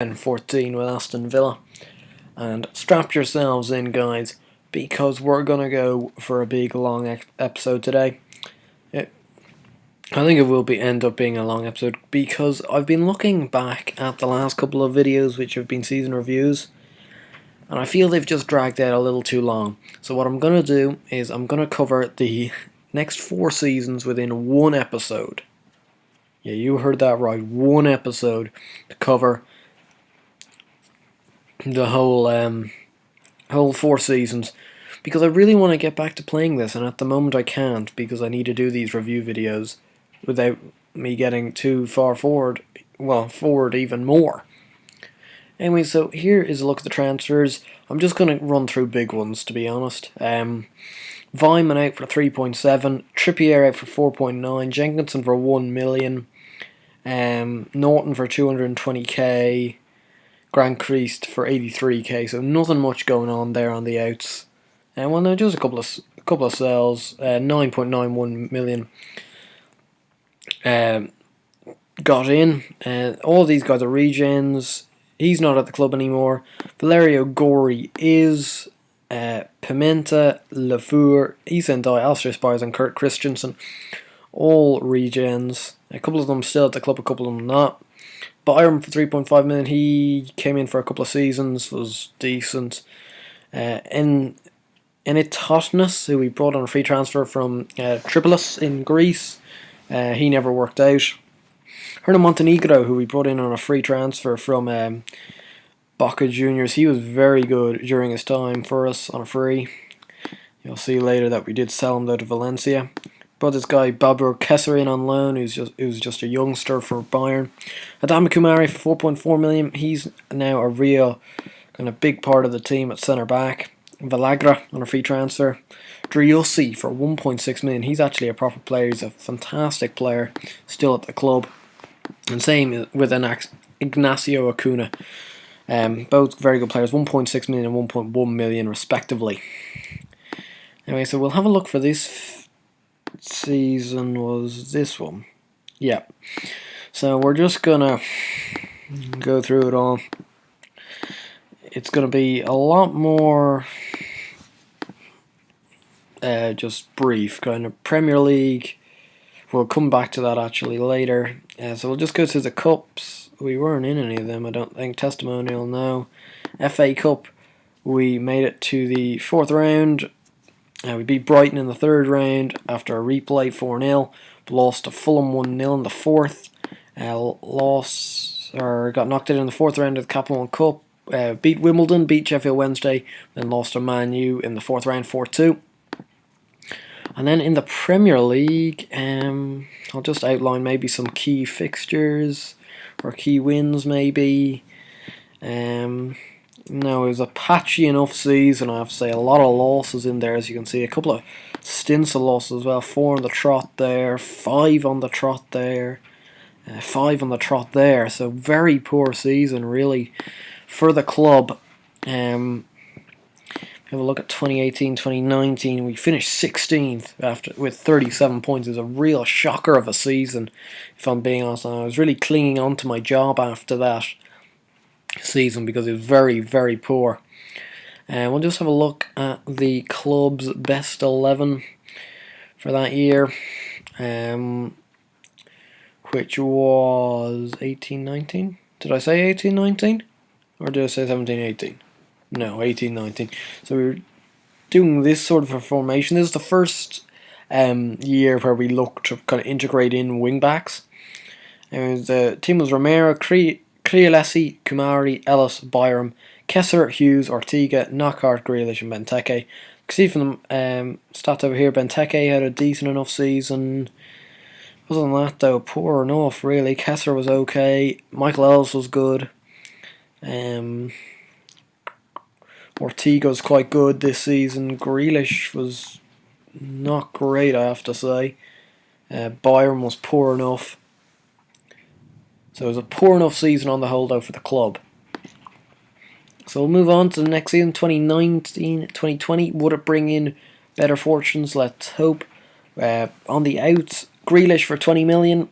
and 14 with Aston Villa. And strap yourselves in, guys, because we're going to go for a big long episode today. I think it will end up being a long episode because I've been looking back at the last couple of videos which have been season reviews, and I feel they've just dragged out a little too long. So what I'm going to do is I'm going to cover the next 4 seasons within one episode. Yeah, you heard that right, one episode to cover the whole 4 seasons, because I really want to get back to playing this, and at the moment I can't because I need to do these review videos without me getting too far forward, well, forward even more. Anyway, so here is a look at the transfers. I'm just going to run through big ones, to be honest. Weimann out for 3.7, Trippier out for 4.9, Jenkinson for 1 million, Norton for 220k, Grant Creased for 83k, so nothing much going on there on the outs. And well, no, just a couple of sells. 9.91 million got in. All of these guys are regens. He's not at the club anymore. Valerio Gori is. Pimenta, Lafeur, Ethan Dye, Alistair Spires, and Kurt Christensen, all regens. A couple of them still at the club, a couple of them not. Byram for 3.5 million. He came in for a couple of seasons, was decent. Enitotnas, who we brought on a free transfer from Tripolis in Greece, he never worked out. Hernan Montenegro, who we brought in on a free transfer from Boca Juniors, he was very good during his time for us on a free. You'll see later that we did sell him though to Valencia. Brought this guy Babur Kesser in on loan, who's just a youngster for Bayern. Adama Kumari for 4.4 million. He's now a real kind of big part of the team at centre back. Valagra on a free transfer. Driussi for 1.6 million. He's actually a proper player. He's a fantastic player, still at the club. And same with Ignacio Acuna. Both very good players, 1.6 million and 1.1 million respectively. Anyway, so we'll have a look for this season. Was this one? Yeah. So we're just gonna go through it all. It's gonna be a lot more just brief, kind of Premier League. We'll come back to that actually later. So we'll just go through the cups. We weren't in any of them, I don't think. Testimonial, no. FA Cup, we made it to the 4th round. We beat Brighton in the 3rd round after a replay 4-0. Lost to Fulham 1-0 in the 4th. Got knocked out in the 4th round of the Capital One Cup. Beat Wimbledon, beat Sheffield Wednesday, then lost to Man U in the 4th round 4-2. And then in the Premier League, I'll just outline maybe some key fixtures or key wins maybe. No, it was a patchy enough season, I have to say. A lot of losses in there, as you can see. A couple of stints of losses as well. 4 on the trot there, 5 on the trot there, 5 on the trot there. So very poor season, really, for the club. Have a look at 2018-2019. We finished 16th with 37 points. It was a real shocker of a season, if I'm being honest. I was really clinging on to my job after that season because it was very, very poor. And we'll just have a look at the club's best 11 for that year, which was 18-19. Did I say 18-19? Or did I say 17-18? No, 18-19. So we were doing this sort of a formation. This is the first year where we looked to kind of integrate in wing backs. The team was Romero, Criolesi, Kumari, Ellis, Byram, Kesser, Hughes, Ortega, Knockhart, Grealish, and Benteke. You can see from the stats over here, Benteke had a decent enough season. Other than that, though, poor enough, really. Kesser was okay. Michael Ellis was good. Ortega's quite good this season. Grealish was not great, I have to say. Byron was poor enough. So it was a poor enough season on the whole, though, for the club. So we'll move on to the next season, 2019-2020. Would it bring in better fortunes? Let's hope. On the outs, Grealish for 20 million.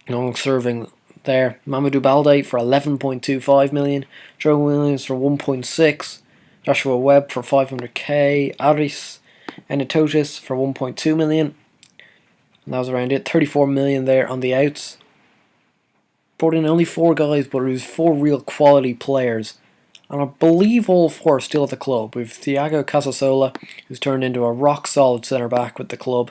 Long-serving there. Mamadou Balde for 11.25 million. Joe Williams for 1.6. Joshua Webb for 500k. Aris Enitotis for 1.2 million. And that was around it. 34 million there on the outs. Brought in only 4 guys, but it was 4 real quality players. And I believe all 4 are still at the club. We've Thiago Casasola, who's turned into a rock-solid centre-back with the club.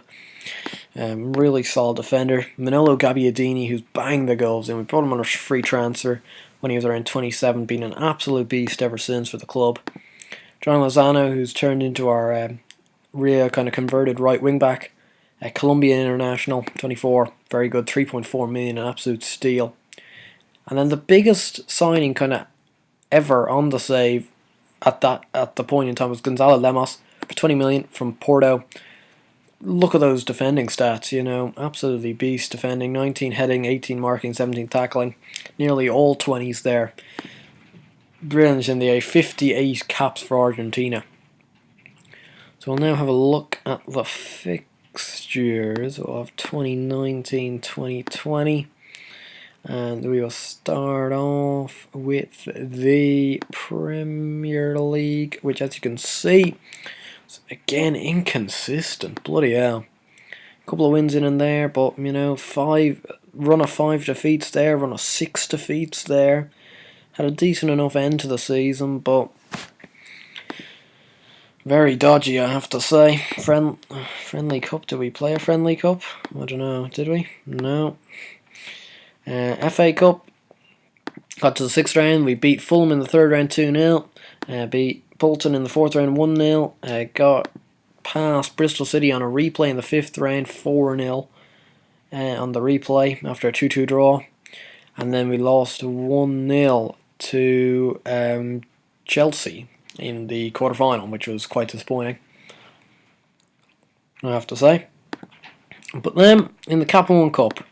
Really solid defender. Manolo Gabbiadini, who's banged the goals in. We brought him on a free transfer when he was around 27, been an absolute beast ever since for the club. John Lozano, who's turned into our real kind of converted right wing-back. Colombian international, 24, very good, 3.4 million, an absolute steal. And then the biggest signing kind of ever on the save at the point in time was Gonzalo Lemos for 20 million from Porto. Look at those defending stats, you know, absolutely beast defending. 19 heading, 18 marking, 17 tackling, nearly all 20s there. Brilliant in the A, 58 caps for Argentina. So we'll now have a look at the fixtures of 2019-2020. And we will start off with the Premier League, which, as you can see, is again inconsistent. Bloody hell. A couple of wins in and there, but, you know, run of 5 defeats there, run of 6 defeats there. Had a decent enough end to the season, but very dodgy, I have to say. Friendly Cup, did we play a Friendly Cup? I don't know, did we? No. FA Cup, got to the 6th round. We beat Fulham in the 3rd round 2-0. Beat Bolton in the 4th round 1-0. Got past Bristol City on a replay in the 5th round 4-0 on the replay after a 2-2 draw. And then we lost 1-0 to Chelsea in the quarter-final, which was quite disappointing, I have to say. But then, in the Capital One Cup,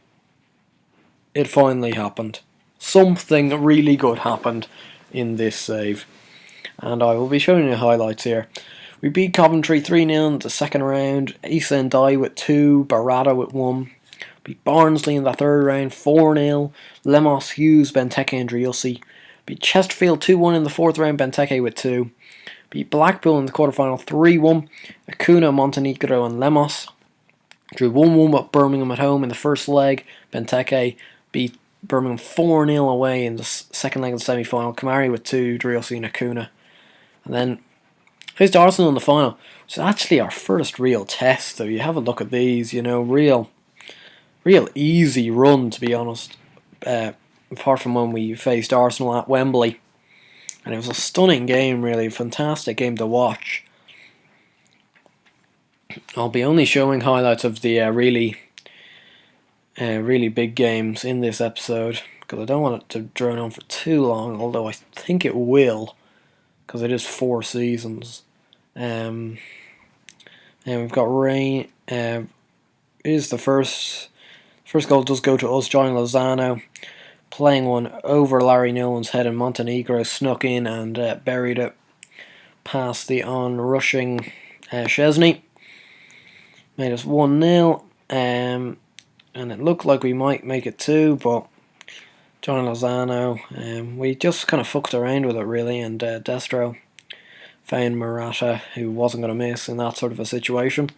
it finally happened. Something really good happened in this save. And I will be showing you highlights here. We beat Coventry 3-0 in the 2nd round. Sendai with 2, Barada with 1. Beat Barnsley in the 3rd round 4-0. Lemos, Hughes, Benteke and Driussi. Beat Chesterfield 2-1 in the 4th round, Benteke with 2. Beat Blackpool in the quarter-final 3-1. Acuna, Montenegro and Lemos. Drew 1-1 with Birmingham at home in the first leg. Benteke beat Birmingham 4-0 away in the 2nd leg of the semi-final. Kamari with 2, Driussi and Acuna. And then faced Arsenal in the final. It's actually our first real test, so you have a look at these, you know, real easy run, to be honest. Apart from when we faced Arsenal at Wembley. And it was a stunning game, really. Fantastic game to watch. I'll be only showing highlights of the really big games in this episode, because I don't want it to drone on for too long, although I think it will, because it is 4 seasons. And we've got rain. Is the first goal does go to us, John Lozano, playing one over Larry Nolan's head, and Montenegro snuck in and buried it past the on-rushing Szczesny. Made us 1-0, and it looked like we might make it 2, but John Lozano, we just kind of fucked around with it, really, and Destro found Morata, who wasn't going to miss in that sort of a situation.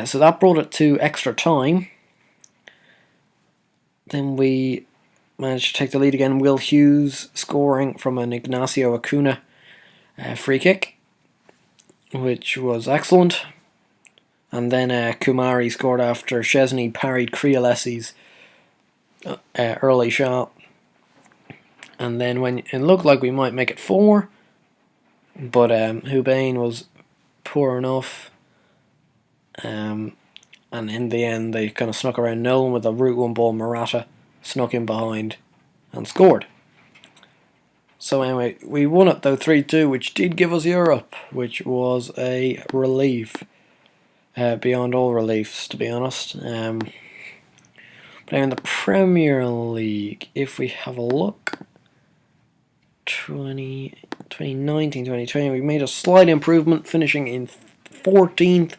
So that brought it to extra time. Then we managed to take the lead again. Will Hughes scoring from an Ignacio Acuna free kick, which was excellent. And then Kumari scored after Szczesny parried Krialesi's early shot. And then when it looked like we might make it 4, but Hubain was poor enough. And in the end, they kind of snuck around Nolan with a route 1 ball. Morata snuck in behind and scored. So anyway, we won it though 3-2, which did give us Europe, which was a relief. Beyond all reliefs, to be honest. But in the Premier League, if we have a look, 2019-2020, we made a slight improvement, finishing in 14th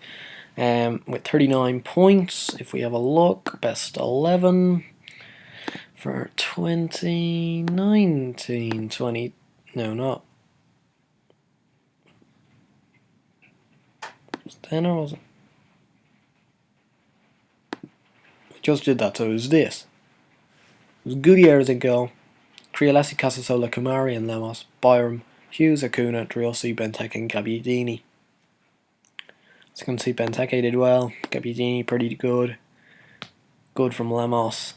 with 39 points. If we have a look, best 11, for 2019, 20... No, not. Was it 10 or was it? We just did that, so it was this. It was Gutierrez in goal. Criolesi, Casasola, Kumari and Lemos, Byram, Hughes, Acuna, Driossi, Benteke and Gabbiadini. As you can see, Benteke did well, Gabbiadini pretty good. Good from Lemos.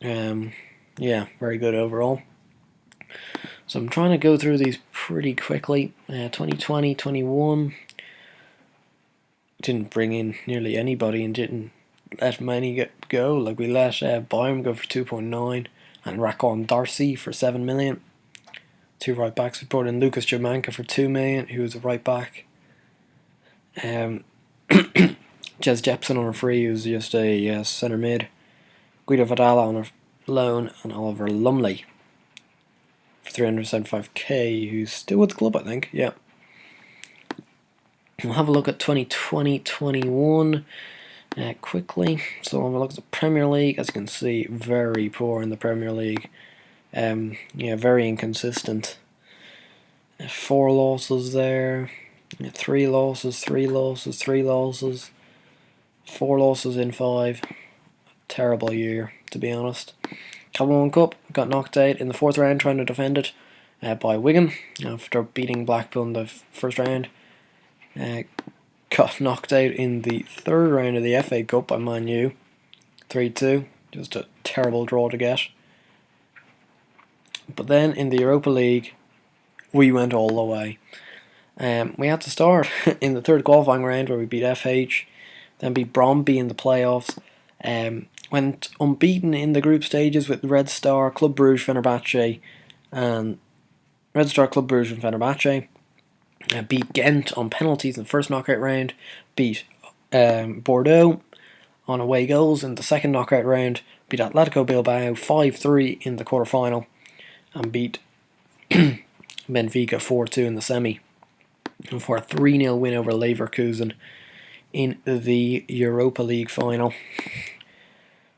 Yeah, very good overall. So I'm trying to go through these pretty quickly. 2020, 21. Didn't bring in nearly anybody and didn't let many go. Like we let Byram go for 2.9 and Rakon Darcy for 7 million. Two right backs. We brought in Lucas Jermanka for 2 million, who was a right back. Jez Jepson on a free, who's just a centre mid. Guido Vidala on a loan, and Oliver Lumley for 375k, who's still with the club, I think. Yeah. We'll have a look at 2020-21 quickly. So we'll have a look at the Premier League. As you can see, very poor in the Premier League. Yeah, very inconsistent. 4 losses there. 3 losses, 3 losses, 3 losses. 4 losses in 5. Terrible year, to be honest. Capital One Cup got knocked out in the 4th round trying to defend it by Wigan after beating Blackpool in the first round. Got knocked out in the 3rd round of the FA Cup by Man U, 3-2. Just a terrible draw to get. But then in the Europa League, we went all the way. We had to start in the 3rd qualifying round where we beat FH, then beat Bromby in the playoffs. Went unbeaten in the group stages with Red Star, Club Brugge, Fenerbahce, and Red Star, Club Brugge, and Fenerbahce. Beat Ghent on penalties in the first knockout round. Beat Bordeaux on away goals in the second knockout round. Beat Atletico Bilbao 5-3 in the quarter final, and beat Benfica 4-2 in the semi. And for a 3-0 win over Leverkusen in the Europa League final,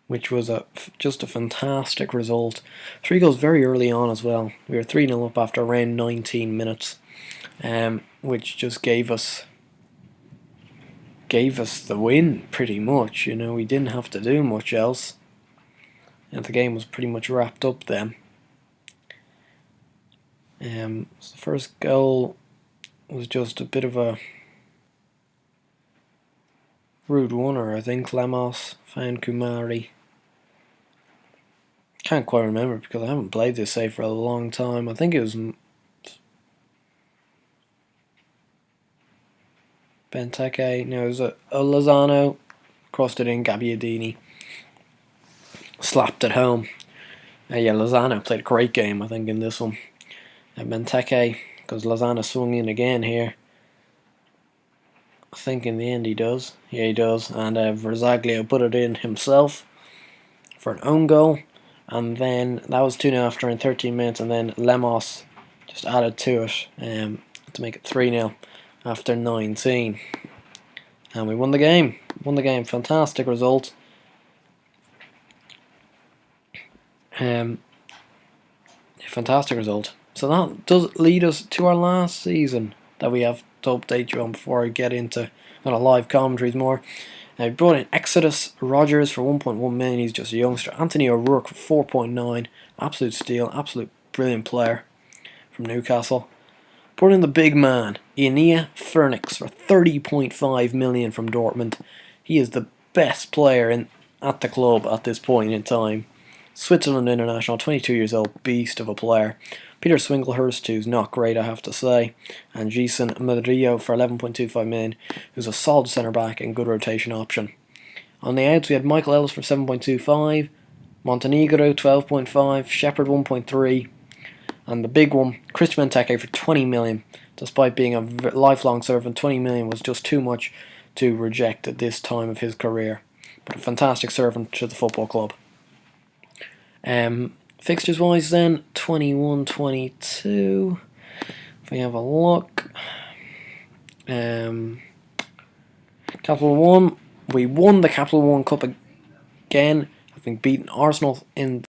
which was just a fantastic result. 3 goals very early on as well. We were 3-0 up after around 19 minutes, which just gave us the win pretty much. You know, we didn't have to do much else, and the game was pretty much wrapped up then. So the first goal was just a bit of a rude winner, I think. Lemos found Kumari. Can't quite remember because I haven't played this save for a long time. I think it was Benteke. No, it was a Lozano. Crossed it in. Gabbiadini slapped it home. Yeah, Lozano played a great game, I think, in this one. Benteke, because Lozano swung in again here. I think in the end he does. Yeah, he does. And Verzaglio put it in himself for an own goal. And then that was 2-0 after in 13 minutes. And then Lemos just added to it to make it 3-0 after 19. And we won the game. Won the game. Fantastic result. Fantastic result. So that does lead us to our last season that we have to update you on before I get into live commentaries more. We brought in Exodus Rogers for 1.1 million. He's just a youngster. Anthony O'Rourke for 4.9. Absolute steal. Absolute brilliant player from Newcastle. Brought in the big man, Inia Fernix, for 30.5 million from Dortmund. He is the best player at the club at this point in time. Switzerland international, 22 years old, beast of a player. Peter Swinglehurst, who's not great, I have to say. And Jason Madrillo for 11.25 million, who's a solid centre-back and good rotation option. On the outs, we had Michael Ellis for 7.25, Montenegro 12.5, Shepherd 1.3, and the big one, Christian Benteke for 20 million. Despite being a lifelong servant, 20 million was just too much to reject at this time of his career. But a fantastic servant to the football club. Fixtures wise then, 21-22. If we have a look. Capital One. We won the Capital One Cup again. having beaten Arsenal in